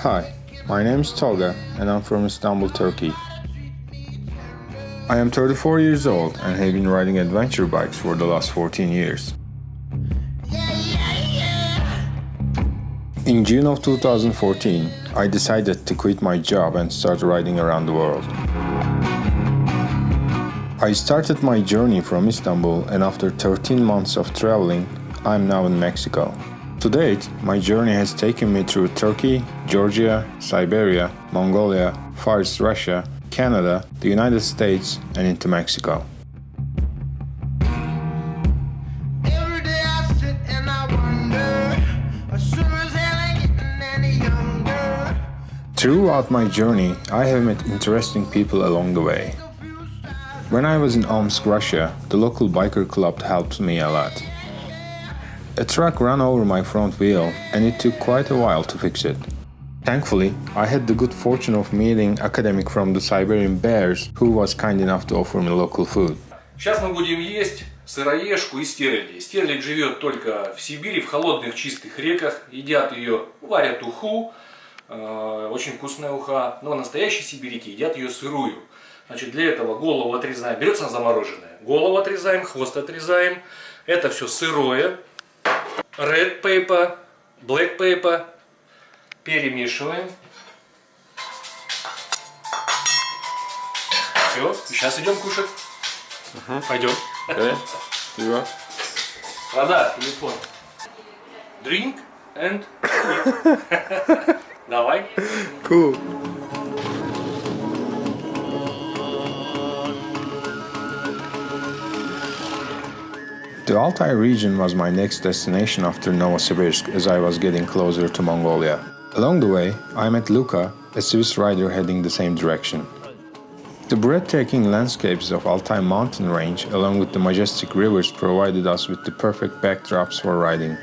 Hi, my name is Tolga and I'm from Istanbul, Turkey. I am 34 years old and have been riding adventure bikes for the last 14 years. In June of 2014, I decided to quit my job and start riding around the world. I started my journey from Istanbul, and after 13 months of traveling, I am now in Mexico. To date, my journey has taken me through Turkey, Georgia, Siberia, Mongolia, Far East Russia, Canada, the United States, and into Mexico. Throughout my journey, I have met interesting people along the way. When I was in Omsk, Russia, the local biker club helped me a lot. A truck ran over my front wheel and it took quite a while to fix it. Thankfully, I had the good fortune of meeting AKADEMIK from the Siberian Bears, who was kind enough to offer me local food. Сейчас мы будем есть сыроежку из стерлядей. Стерлядь живет только в Сибири, в холодных чистых реках. Едят ее, варят уху, очень вкусная уха. Но настоящие сибиряки едят ее сырую. Значит, для этого голову отрезаем, берется замороженная. Голову отрезаем, хвост отрезаем. Это все сырое. Red paper, black paper. Перемешиваем. Все, сейчас идем кушать. Пойдем. Вода, телефон. Drink and eat. Давай. Cool. The Altai region was my next destination after Novosibirsk, as I was getting closer to Mongolia. Along the way, I met Luka, a Swiss rider heading the same direction. The breathtaking landscapes of Altai mountain range, along with the majestic rivers, provided us with the perfect backdrops for riding.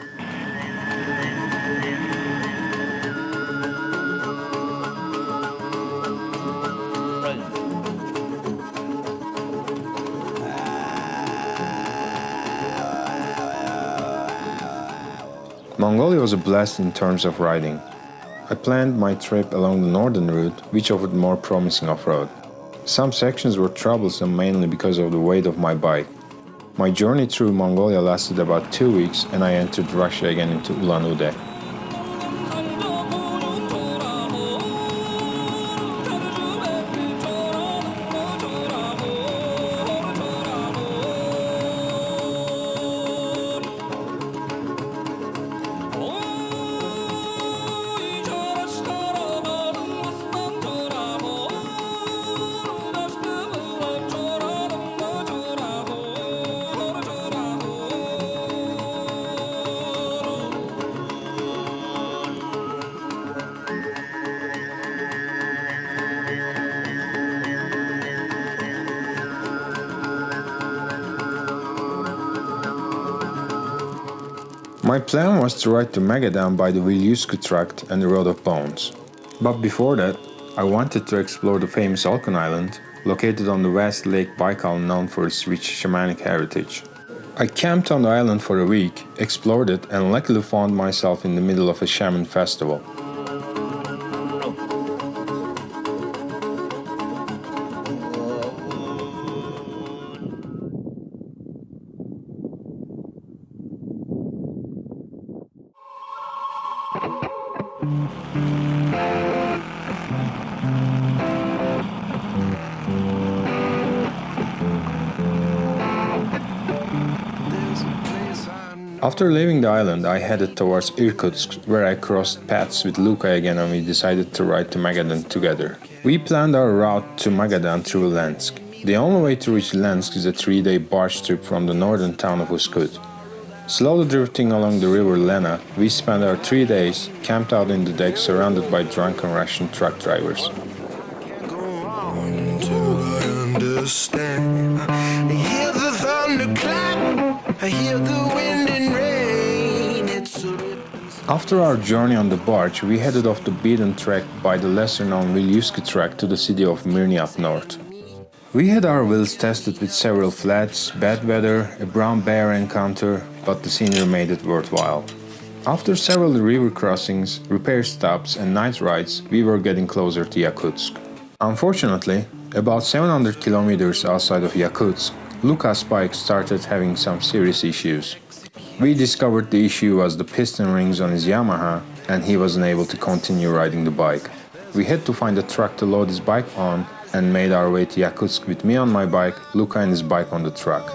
Mongolia was a blast in terms of riding. I planned my trip along the northern route, which offered more promising off-road. Some sections were troublesome mainly because of the weight of my bike. My journey through Mongolia lasted about 2 weeks and I entered Russia again into Ulan-Ude. My plan was to ride to Magadan by the Vilyuski Tract and the Road of Bones. But before that, I wanted to explore the famous OLKHON island, located on the vast Lake Baikal known for its rich shamanic heritage. I camped on the island for a week, explored it, and luckily found myself in the middle of a shaman festival. After leaving the island, I headed towards Irkutsk, where I crossed paths with Luka again and we decided to ride to Magadan together. We planned our route to Magadan through Lensk. The only way to reach Lensk is a 3-day barge trip from the northern town of Uskut. Slowly drifting along the river Lena, we spent our 3 days camped out in the deck surrounded by drunken Russian truck drivers. After our journey on the barge, we headed off the beaten track by the lesser-known Vilyuski track to the city of Mirny up north. We had our wheels tested with several flats, bad weather, a brown bear encounter, but the scenery made it worthwhile. After several river crossings, repair stops and night rides, we were getting closer to Yakutsk. Unfortunately, about 700 kilometers outside of Yakutsk, Luka's bike started having some serious issues. We discovered the issue was the piston rings on his Yamaha, and he wasn't able to continue riding the bike. We had to find a truck to load his bike on and made our way to Yakutsk with me on my bike, Luka and his bike on the truck.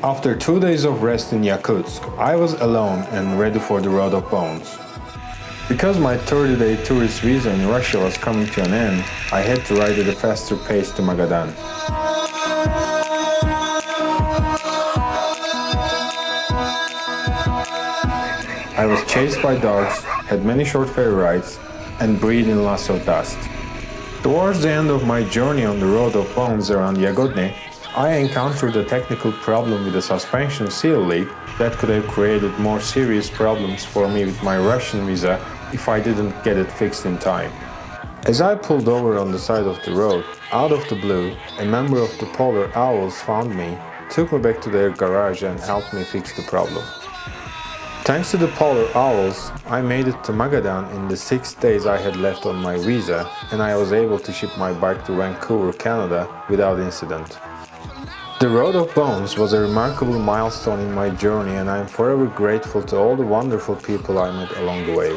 After 2 days of rest in Yakutsk, I was alone and ready for the Road of Bones. Because my 30-day tourist visa in Russia was coming to an end, I had to ride at a faster pace to Magadan. I was chased by dogs, had many short ferry rides, and breathed in lots of dust. Towards the end of my journey on the Road of Bones around Yagodne, I encountered a technical problem with the suspension seal leak that could have created more serious problems for me with my Russian visa if I didn't get it fixed in time. As I pulled over on the side of the road, out of the blue, a member of the Polar Owls found me, took me back to their garage and helped me fix the problem. Thanks to the Polar Owls, I made it to Magadan in the 6 days I had left on my visa, and I was able to ship my bike to Vancouver, Canada without incident. The Road of Bones was a remarkable milestone in my journey, and I am forever grateful to all the wonderful people I met along the way.